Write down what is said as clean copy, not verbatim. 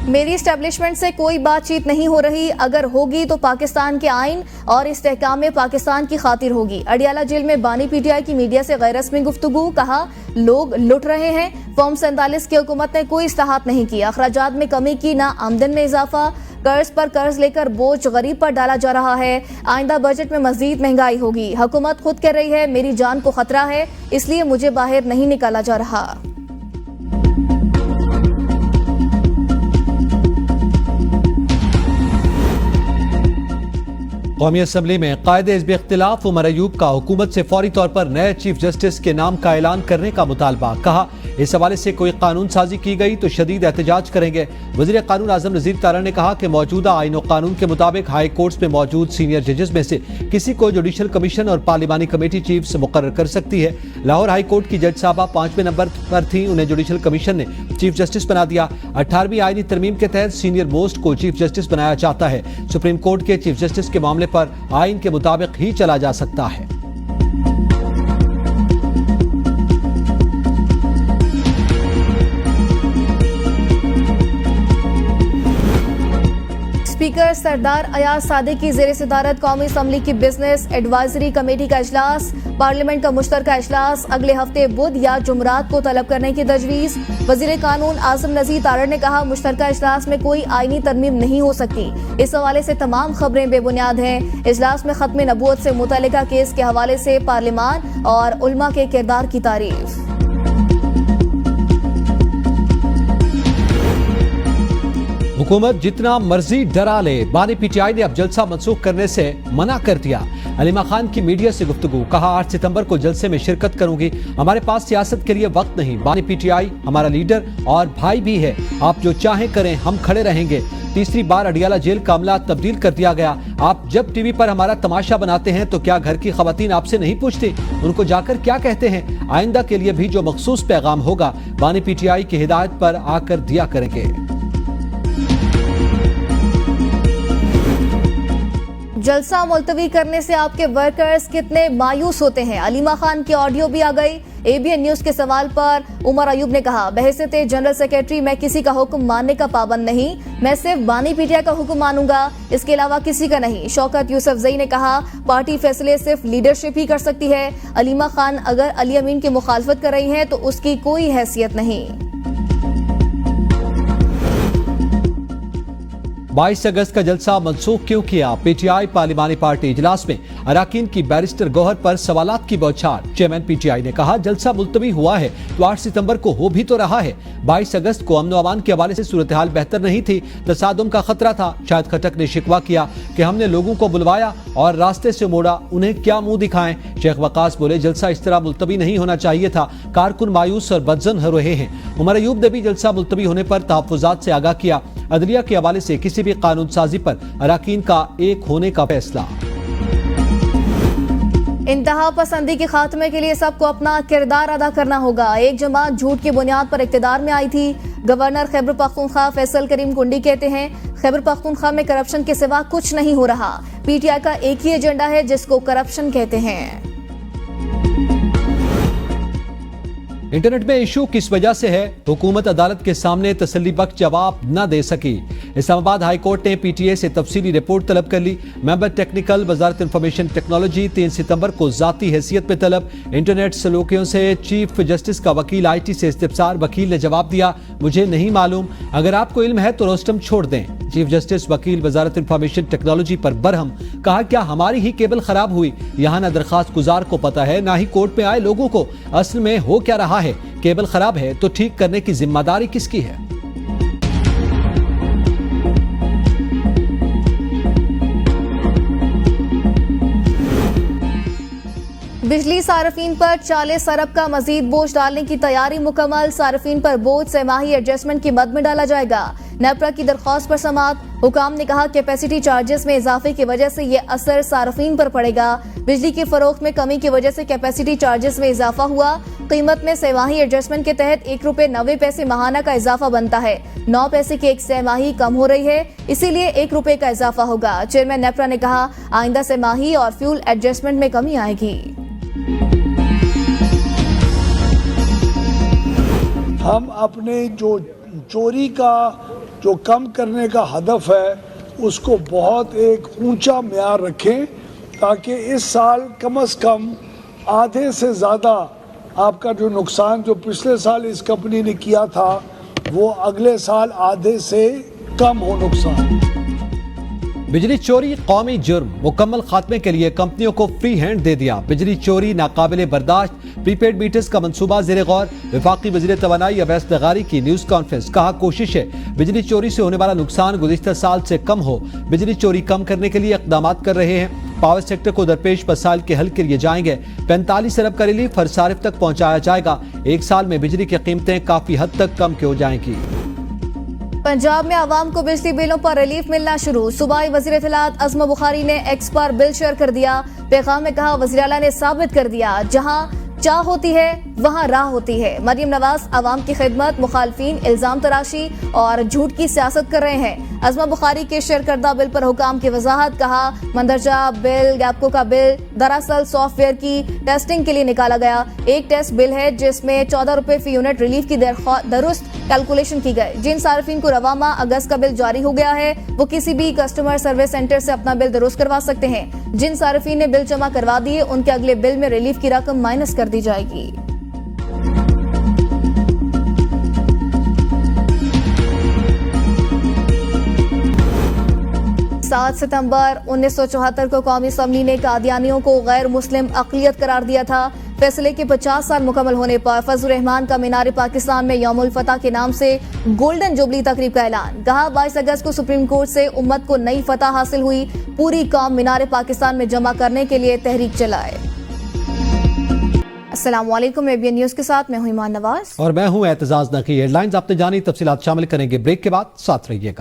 मेरी एस्टेब्लिशमेंट से कोई बातचीत नहीं हो रही, अगर होगी तो पाकिस्तान के आइन और इस्तेहकाम में पाकिस्तान की खातिर होगी। अडियाला जेल में बानी पीटीआई की मीडिया से गैर रस्मी गुफ्तगू, कहा लोग लुट रहे हैं। फॉर्म 47 की हुकूमत ने कोई इस्लाहात नहीं की, अखराजात में कमी की, ना आमदन में इजाफा, कर्ज पर कर्ज लेकर बोझ गरीब पर डाला जा रहा है। आइंदा बजट में मजीद महंगाई होगी। हुकूमत खुद कह रही है मेरी जान को खतरा है, इसलिए मुझे बाहर नहीं निकाला जा रहा। कौमी असम्बली में कायदे हिज़्ब इख्तिलाफ उमर अयूब का हुकूमत से फौरी तौर पर नए चीफ जस्टिस के नाम का ऐलान करने का मुतालबा। कहा इस हवाले से कोई कानून साजी की गई तो शदीद एहतजाज करेंगे। वज़ीर कानून आज़म नज़ीर तारा ने कहा कि मौजूदा आईन और कानून के मुताबिक हाई कोर्ट्स में मौजूद सीनियर जजेस में से किसी को जुडिशल कमीशन और पार्लिमानी कमेटी चीफ मुकर्रर कर सकती है। लाहौर हाई कोर्ट की जज साहबा 5वें नंबर पर थी, उन्हें जुडिशल कमीशन ने चीफ जस्टिस बना दिया। 18वीं आईनी तरमीम के तहत सीनियर मोस्ट को चीफ जस्टिस बनाया जाता है। सुप्रीम कोर्ट के चीफ जस्टिस के मामले पर आइन के मुताबिक ही चला जा सकता है। स्पीकर सरदार अयाज सादिक की ज़ेर सदारत कौमी असम्बली की बिजनेस एडवाइजरी कमेटी का इजलास, पार्लियामेंट का मुश्तरका इजलास अगले हफ्ते बुध या जुमरात को तलब करने की तजवीज़। वज़ीर कानून आज़म नज़ीर तारड़ ने कहा मुश्तरका इजलास में कोई आईनी तरमीम नहीं हो सकती। इस हवाले से तमाम खबरें बेबुनियाद हैं। इजलास में खत्म नबूवत से मुतल्लिका केस के हवाले से पार्लिमान और उलमा के किरदार की तारीफ। हुकूमत जितना मर्जी डरा ले, बानी पीटीआई ने अब जलसा मनसूख करने से मना कर दिया। अलीमा खान की मीडिया से गुफ्तगू, कहा 8 सितंबर को जलसे में शिरकत करूंगी, हमारे पास सियासत के लिए वक्त नहीं। बानी पीटीआई हमारा लीडर और भाई भी है, आप जो चाहें करें, हम खड़े रहेंगे। तीसरी बार अडियाला जेल का अमला तब्दील कर दिया गया। आप जब टीवी पर हमारा तमाशा बनाते हैं तो क्या घर की खवातीन आपसे नहीं पूछती उनको जाकर क्या कहते हैं? आइंदा के लिए भी जो मखसूस पैगाम होगा बानी पीटीआई की हिदायत पर आकर दिया करेंगे। जलसा मुलतवी करने से आपके वर्कर्स कितने मायूस होते हैं। अलीमा खान की ऑडियो भी आ गई। एबीएन न्यूज के सवाल पर उमर अयूब ने कहा बहैसियत जनरल सेक्रेटरी मैं किसी का हुक्म मानने का पाबंद नहीं, मैं सिर्फ बानी पीटीआई का हुक्म मानूंगा, इसके अलावा किसी का नहीं। शौकत यूसुफजई ने कहा पार्टी फैसले सिर्फ लीडरशिप ही कर सकती है। अलीमा खान अगर अली अमीन की मुखालफत कर रही हैं तो उसकी कोई हैसियत नहीं। 22 अगस्त का जलसा मनसूख क्यों किया? पीटीआई पार्लिमानी पार्टी इजलास में अराकीन की बैरिस्टर गौहर पर सवालात की बौछार। चेयरमैन पीटीआई ने कहा जलसा मुलतवी हुआ है तो 8 सितंबर को हो भी तो रहा है। 22 अगस्त को अमन अमान के हवाले से सूरत हाल बेहतर नहीं थी, तसादुम का खतरा था। शाहिद खटक ने शिकवा किया कि हमने लोगों को बुलवाया और रास्ते से मोड़ा, उन्हें क्या मुंह दिखाएं। शेख वकास बोले जलसा इस तरह मुलतवी नहीं होना चाहिए था, कारकुन मायूस और बदजन हो रहे हैं। उमर अयूब ने भी जलसा मुलतवी होने पर तहफ्फुजात से आगाह किया। अदलिया के हवाले से किसी भी कानून साजी पर अराकीन का एक होने का फैसला। इंतहा पसंदी के खात्मे के लिए सबको अपना किरदार अदा करना होगा। एक जमात झूठ की बुनियाद पर इक्तदार में आई थी। गवर्नर खैबर पख्तूनख्वा फैसल करीम कुंडी कहते हैं खैबर पख्तूनख्वा में करप्शन के सिवा कुछ नहीं हो रहा। पीटीआई का एक ही एजेंडा है जिसको करप्शन कहते हैं। इंटरनेट में इशू किस वजह से है? हुकूमत अदालत के सामने तसल्ली बख्श जवाब न दे सकी। इस्लामाबाद हाई कोर्ट ने पीटीए से तफसीली रिपोर्ट तलब कर ली। मेंबर टेक्निकल वजारत इंफॉर्मेशन टेक्नोलॉजी 3 सितंबर को जाती हैसियत पे तलब। इंटरनेट सलूकियों से चीफ जस्टिस का वकील आईटी से इस्तिफसार। वकील ने जवाब दिया मुझे नहीं मालूम, अगर आपको इल्म है तो रोस्टम छोड़ दें। चीफ जस्टिस वकील वजारत इंफॉर्मेशन टेक्नोलॉजी पर बरहम, कहा क्या हमारी ही केबल खराब हुई? यहाँ न दरखास्त गुजार को पता है ना ही कोर्ट में आए लोगों को असल में हो क्या रहा है। केबल खराब है तो ठीक करने की जिम्मेदारी किसकी है? बिजली सार्फिन पर 40 अरब का मजीद बोझ डालने की तैयारी मुकम्मल। सार्फिन पर बोझ सेमाही एडजस्टमेंट की मद में डाला जाएगा। नेपरा की दरख्वास्त पर समाअत। हुकाम ने कहा कैपेसिटी चार्जेस में इजाफे की वजह से ये असर सार्फिन पर पड़ेगा। बिजली की फरोख्त में कमी की वजह से कैपेसिटी चार्जेस में इजाफा हुआ। कीमत में सेमाही एडजस्टमेंट के तहत 1 रुपये 90 पैसे माहाना का इजाफा बनता है। 9 पैसे की एक सेमाही कम हो रही है, इसीलिए 1 रुपये का इजाफा होगा। चेयरमैन नेपरा ने कहा आइंदा सेमाही और फ्यूल एडजस्टमेंट में कमी आएगी। हम अपने जो चोरी का जो कम करने का हदफ है उसको बहुत एक ऊंचा म्यार रखें, ताकि इस साल कम से कम आधे से ज़्यादा आपका जो नुकसान जो पिछले साल इस कंपनी ने किया था वो अगले साल आधे से कम हो नुकसान। बिजली चोरी कौमी जुर्म, मुकम्मल खात्मे के लिए कंपनियों को फ्री हैंड दे दिया। बिजली चोरी नाकाबिले बर्दाश्त, प्रीपेड मीटर्स का मंसूबा ज़ेरे गौर। वफाकी वज़ीर तवानाई अवैस लगारी की न्यूज़ कॉन्फ्रेंस, कहा कोशिश है बिजली चोरी से होने वाला नुकसान गुज़िश्ता साल से कम हो। बिजली चोरी कम करने के लिए इक़दाम कर रहे हैं। पावर सेक्टर को दरपेश मसाइल के हल के लिए जाएंगे। 45 अरब का रिलीफ हर सारिफ तक पहुँचाया जाएगा। एक साल में बिजली की कीमतें काफ़ी हद तक कम हो जाएंगी। पंजाब में आवाम को बिजली बिलों पर रिलीफ मिलना शुरू। सूबाई वज़ीर इत्तलात अज़मा बुखारी ने एक्स पर बिल शेयर कर दिया। पैगाम में कहा वज़ीर आला ने साबित कर दिया जहां चाह होती है वहां राह होती है। मरियम नवाज आवाम की खिदमत, मुखालफीन इल्जाम तराशी और झूठ की सियासत कर रहे हैं। अज़मा बुखारी के शेयर करदा बिल पर हुकाम की वजाहत, कहा मंदरजा बिल गैपको का बिल दरअसल सॉफ्टवेयर की टेस्टिंग के लिए निकाला गया एक टेस्ट बिल है जिसमें 14 रुपए फी यूनिट रिलीफ की दुरुस्त कैलकुलेशन की गई। जिन सार्फिन को रवा माह अगस्त का बिल जारी हो गया है वो किसी भी कस्टमर सर्विस सेंटर से अपना बिल दुरुस्त करवा सकते हैं। जिन सार्फिन ने बिल जमा करवा दिए उनके अगले बिल में रिलीफ की रकम माइनस कर दी जाएगी। 7 सितंबर 1974 को कौमी असम्बली ने कादियानियों को गैर मुस्लिम अक़लियत करार दिया था। फैसले के 50 साल मुकम्मल होने पर फजलुर रहमान का मीनार पाकिस्तान में यौमुल फतह के नाम से गोल्डन जुबली तकरीब का ऐलान। कहा 22 अगस्त को सुप्रीम कोर्ट से उम्मत को नई फतह हासिल हुई। पूरी कौम मीनार पाकिस्तान में जमा करने के लिए तहरीक चलाए। अस्सलाम वालेकुम, एबीएन न्यूज़ के साथ मैं हूं ईमान नवाज और मैं हूं एतजाज नकी। हेडलाइंस आपने जानी, तफसीलात शामिल करेंगे ब्रेक के बाद। साथ रहिएगा।